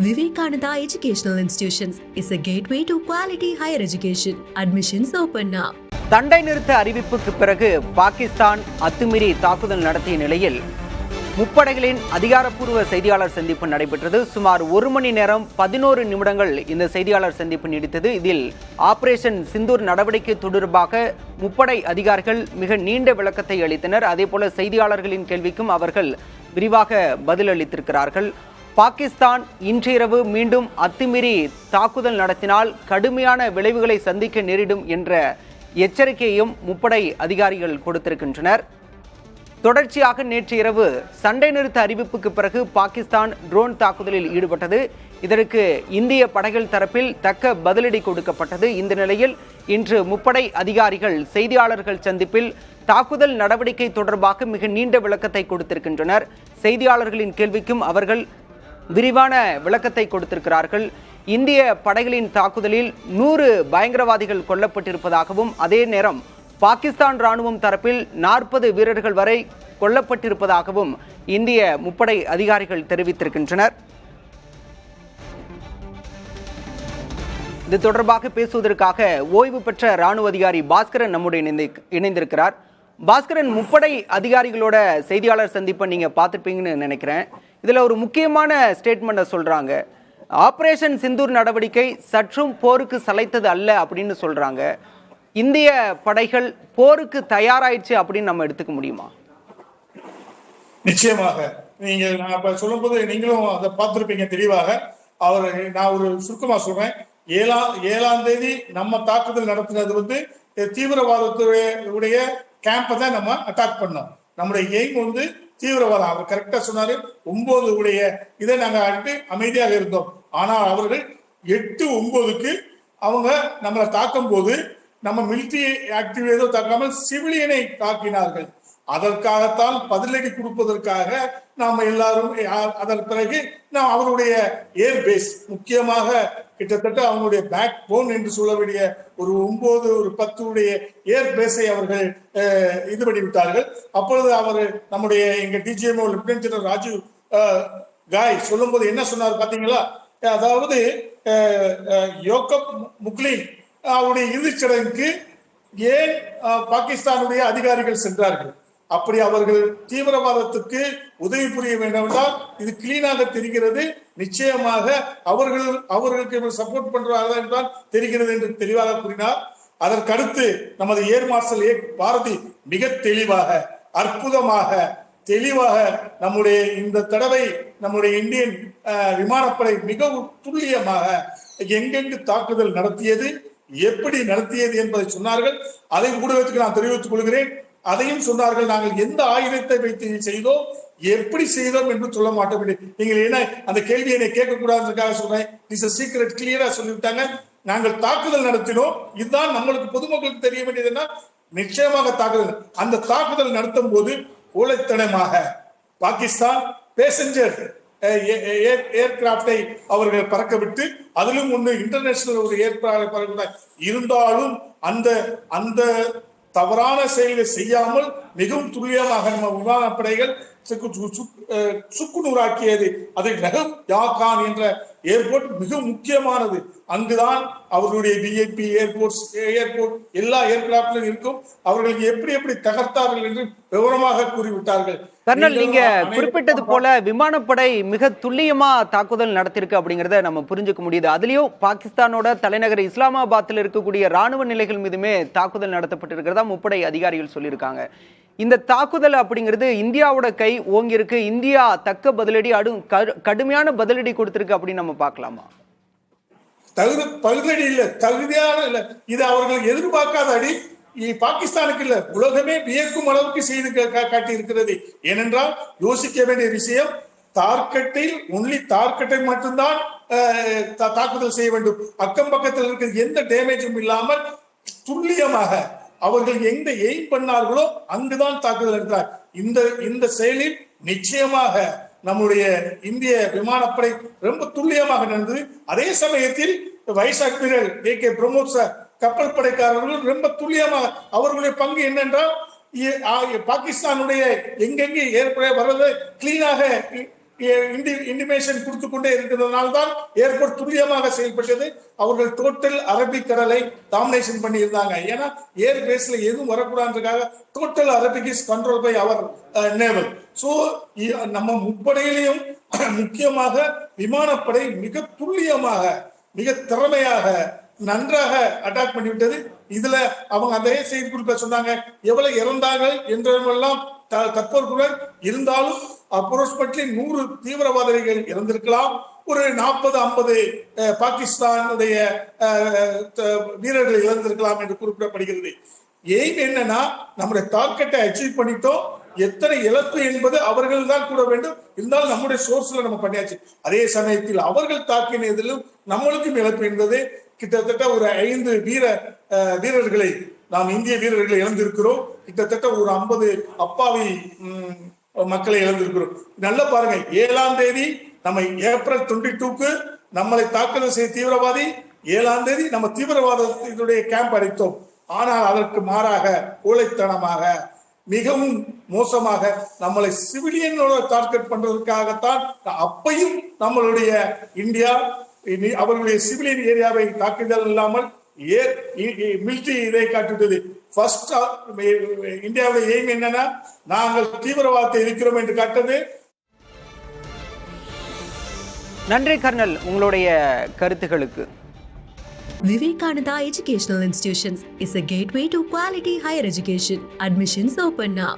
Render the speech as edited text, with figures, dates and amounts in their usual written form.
Vivekananda Educational Institutions is a gateway to quality higher education. Admissions open now. தண்டை நிறுத்த அறிவிப்புக்கு பிறகு பாகிஸ்தான் அத்துமீறி தாக்குதல் நடத்திய நிலையில் முப்படைகளின் அதிகாரப்பூர்வ செய்தியாளர் சந்திப்பு நடைபெற்றது. சுமார் 1 மணி நேரம் 11 நிமிடங்கள் இந்த செய்தியாளர் சந்திப்பு நீடித்தது. இதில் ஆபரேஷன் சிந்தூர் நடவடிக்கை தொடர்பாக முப்படை அதிகாரிகள் மிக நீண்ட விளக்கத்தை அளித்தனர். அதேபோல செய்தியாளர்களின் கேள்விக்கும் அவர்கள் விரிவாக பதிலளித்திருக்கிறார்கள். பாகிஸ்தான் இன்றிரவு மீண்டும் அத்துமீறி தாக்குதல் நடத்தினால் கடுமையான விளைவுகளை சந்திக்க நேரிடும் என்ற எச்சரிக்கையையும் முப்படை அதிகாரிகள் கொடுத்திருக்கின்றனர். தொடர்ச்சியாக நேற்று இரவு சண்டை நிறுத்த அறிவிப்புக்கு பிறகு பாகிஸ்தான் ட்ரோன் தாக்குதலில் ஈடுபட்டது. இதற்கு இந்திய படைகள் தரப்பில் தக்க பதிலடி கொடுக்கப்பட்டது. இந்த நிலையில் இன்று முப்படை அதிகாரிகள் செய்தியாளர்கள் சந்திப்பில் தாக்குதல் நடவடிக்கை தொடர்பாக மிக நீண்ட விளக்கத்தை கொடுத்திருக்கின்றனர். செய்தியாளர்களின் கேள்விக்கும் அவர்கள் விரிவான விளக்கத்தை கொடுத்திருக்கிறார்கள். இந்திய படைகளின் தாக்குதலில் 100 பயங்கரவாதிகள் கொல்லப்பட்டிருப்பதாகவும் அதே நேரம் பாகிஸ்தான் ராணுவம் தரப்பில் 40 வீரர்கள் வரை கொல்லப்பட்டிருப்பதாகவும் இந்திய முப்படை அதிகாரிகள் தெரிவித்திருக்கின்றனர். இது தொடர்பாக பேசுவதற்காக ஓய்வு பெற்ற ராணுவ அதிகாரி பாஸ்கரன் நம்முடைய இணைந்திருக்கிறார். பாஸ்கரன், முப்படை அதிகாரிகளோட செய்தியாளர் சந்திப்பை நீங்க பார்த்துருப்பீங்கன்னு நினைக்கிறேன். இதுல ஒரு முக்கியமான ஸ்டேட்மெண்ட்டை சொல்றாங்க. ஆபரேஷன் சிந்தூர் நடவடிக்கை சற்றும் போருக்கு சளைத்தது அல்ல அப்படின்னு சொல்றாங்க. இந்திய படைகள் போருக்கு தயாராயிடுச்சு அப்படின்னு நம்ம எடுத்துக்க முடியுமா? நிச்சயமாக. நீங்க நான் சொல்லும் போது நீங்களும் அதை பார்த்திருப்பீங்க தெளிவாக. நான் ஒரு சுருக்கமா சொல்றேன். 7ஆம் தேதி நம்ம தாக்குதல் நடத்தினது தீவிரவாதத்துடைய கேம்பை தான் நம்ம அட்டாக் பண்ணோம். நம்முடைய எய்ம் தீவிரவாதம். அவர் கரெக்டா சொன்னாரு. 9 இதை நாங்க அடுத்து அமைதியாக இருந்தோம். ஆனால் அவர்கள் 8-9க்கு அவங்க நம்மளை தாக்கும் போது நம்ம மிலிட்டரி ஆக்டிவிட்டி தாக்காமல் சிவிலியனை தாக்கினார்கள். அதற்காகத்தான் பதிலடி கொடுப்பதற்காக நாம எல்லாரும் அதன் பிறகு நாம் அவருடைய ஏர்பேஸ் முக்கியமாக கிட்டத்தட்ட அவங்களுடைய பேக் போன் என்று சொல்ல வேண்டிய ஒரு 9-10 ஏர்பேஸை அவர்கள் இது பண்ணிவிட்டார்கள். அப்பொழுது அவர் நம்முடைய எங்க டிஜிஎம்ஓ லெப்டினன்ட் ஜெனரல் ராஜீவ் காய் சொல்லும் போது என்ன சொன்னார் பாத்தீங்களா? அதாவது யோகப் முக்லின் அவருடைய இறுதிச்சடங்குக்கு ஏன் பாகிஸ்தானுடைய அதிகாரிகள் சென்றார்கள்? அப்படி அவர்கள் தீவிரவாதத்துக்கு உதவி புரிய வேண்டும் என்றால் இது கிளீனாக தெரிகிறது. நிச்சயமாக அவர்களுக்கு சப்போர்ட் பண்றார்கள் என்றால் தெரிகிறது என்று தெளிவாக கூறினார். அதற்கடுத்து நமது ஏர் மார்ஷல் ஏ பாரதி மிக தெளிவாக அற்புதமாக தெளிவாக நம்முடைய இந்த தடவை நம்முடைய இந்தியன் விமானப்படை மிகவும் துல்லியமாக எங்கெங்கு தாக்குதல் நடத்தியது, எப்படி நடத்தியது என்பதை சொன்னார்கள். அதை ஊடகத்துக்கு நான் தெரிவித்துக் கொள்கிறேன். அதையும் சொன்னார்கள். நாங்கள் எந்த ஆயுதத்தை வைத்து செய்தோம், எப்படி செய்தோம் என்று சொல்ல மாட்டோம். நீங்கள் என்ன அந்த கேள்வியை என்னை கேட்கக்கூடாதுக்காக சொல்றேன். இட்ஸ் சீக்ரெட் கிளியரா சொல்லிவிட்டாங்க. நாங்கள் தாக்குதல் நடத்தினோம். இதுதான் நம்மளுக்கு பொதுமக்களுக்கு தெரிய வேண்டியதுன்னா நிச்சயமாக தாக்குதல். அந்த தாக்குதல் நடத்தும் போது கோழைத்தனமாக பாகிஸ்தான் பேசஞ்சர் ஏர்கிராப்டை அவர்கள் பறக்க விட்டு அதிலும் ஒன்று இன்டர்நேஷனல் ஒரு ஏர்கிராப்ட் இருந்தாலும் அந்த தவறான செயல்களை செய்யாமல் மிகவும் துல்லியமாக நம்ம விமானப்படைகள் சுக்குநூறாக்கியது. அதை நகம் யாகான் என்ற ஏர்போர்ட் மிக முக்கியமானது. அங்குதான் அவர்களுடைய விஐபி ஏர்போர்ட் எல்லா ஏர்கிராப்டிலும் இருக்கும். அவர்களுக்கு எப்படி தகர்த்தார்கள் என்று விவரமாக கூறிவிட்டார்கள். கர்னல், நீங்க குறிப்பிட்டது போல விமானப்படை மிக துல்லியமா தாக்குதல் நடத்திருக்கு அப்படிங்கறத நம்ம புரிஞ்சுக்க முடியுது. அதுலயும் பாகிஸ்தானோட தலைநகர் இஸ்லாமாபாத்தில் இருக்கக்கூடிய ராணுவ நிலைகள் மீதுமே தாக்குதல் நடத்தப்பட்டிருக்கிறதா முப்படை அதிகாரிகள் சொல்லியிருக்காங்க. இந்த தாக்குதல் அப்படிங்கிறது இந்தியாவோட கை ஓங்கி இருக்கு. இந்தியா தக்க பதிலடி கடுமையான பதிலடி கொடுத்திருக்கு அப்படின்னு நம்ம பார்க்கலாமா? பதிலடி இல்ல, தகுதியான இல்ல. இது அவர்கள் எதிர்பார்க்காத அடி. பாகிஸ்தானுக்கு இல்ல, உலகமே வியக்கும் அளவுக்கு செய்து காட்டி இருக்கிறது. ஏனென்றால் யோசிக்க வேண்டிய விஷயம், தார்கெட்டை மட்டும்தான் தாக்குதல் செய்ய வேண்டும். அக்கம் பக்கத்தில் இருக்கிற எந்த டேமேஜும் இல்லாமல் துல்லியமாக அவர்கள் எங்க எய்ம் பண்ணார்களோ அங்குதான் தாக்குதல் நடத்தினார். இந்த செயலில் நிச்சயமாக நம்முடைய இந்திய விமானப்படை ரொம்ப துல்லியமாக நடந்தது. அதே சமயத்தில் vice admiral AK. Pramod sir கப்பல் படைக்காரர்கள் ரொம்ப துல்லியமாக அவர்களுடைய பங்கு என்னென்றால் பாகிஸ்தானுடைய எங்கெங்கே ஏற்பட வர்றது கிளீனாக இன்டிமேஷன் கொடுத்து கொண்டே இருக்கிறதுனால தான் ஏர்போர்ட் துல்லியமாக செயல்பட்டது. அவர்கள் டோட்டல் அரபிக் கடலை டாமினேஷன் பண்ணி இருந்தாங்க. ஏன்னா ஏர் பேஸ்ல எதுவும் வரக்கூடாதுக்காக total Arabic is control by our naval. So நம்ம முப்படையிலையும் முக்கியமாக விமானப்படை மிக துல்லியமாக மிக திறமையாக நன்றாக அட்டாக் பண்ணிவிட்டது. இதுல அவங்க அதே செய்தி குறிப்ப சொன்னாங்க, எவ்வளவு இறந்தார்கள் என்றெல்லாம் தற்போது இருந்தாலும் அப்ரோச்மெண்ட்லி 100 தீவிரவாதிகள் இறந்திருக்கலாம். ஒரு 40-50 பாகிஸ்தானுடைய வீரர்கள் இழந்திருக்கலாம் என்று குறிப்பிடப்படுகிறது. எய்ம் என்னன்னா, நம்முடைய டார்கெட்டை அச்சீவ் பண்ணிட்டோம். எத்தனை இழப்பு என்பது அவர்கள் தான் கூட வேண்டும். இருந்தாலும் நம்முடைய சோர்ஸ்ல நம்ம பண்ணியாச்சு. அதே சமயத்தில் அவர்கள் தாக்கினதிலும் நம்மளுக்கும் இழப்பு என்பது கிட்டத்தட்ட ஒரு 5 வீரர்களை நாம் இந்திய வீரர்களை இழந்திருக்கிறோம். கிட்டத்தட்ட ஒரு 50 அப்பாவி மக்களை இழந்திருக்கிறோம். நல்லா பாருங்க, 7ஆம் தேதி நம்ம ஏப்ரல் 22க்கு நம்மளை தாக்குதல் செய்த தீவிரவாதி 7ஆம் தேதி நம்ம தீவிரவாதத்தினுடைய கேம்ப் அடைத்தோம். ஆனால் அதற்கு மாறாக கோழைத்தனமாக மிகவும் மோசமாக நம்மளை சிவிலியனோட டார்கெட் பண்றதுக்காகத்தான் அப்பையும் நம்மளுடைய இந்தியா அவர்களுடைய சிவிலியன் ஏரியாவை தாக்குதல் இல்லாமல் மிலிட்டரி இதை காட்டுகிறது. ஃபர்ஸ்ட் இந்தியாவுடைய எய்ம் என்னன்னா, நாங்கள் தீவிரவாதத்தை இருக்கிறோம் என்று காட்டுது. நன்றி கர்னல், உங்களுடைய கருத்துகளுக்கு. Vivekananda Educational Institutions is a gateway to quality higher education. Admissions open now.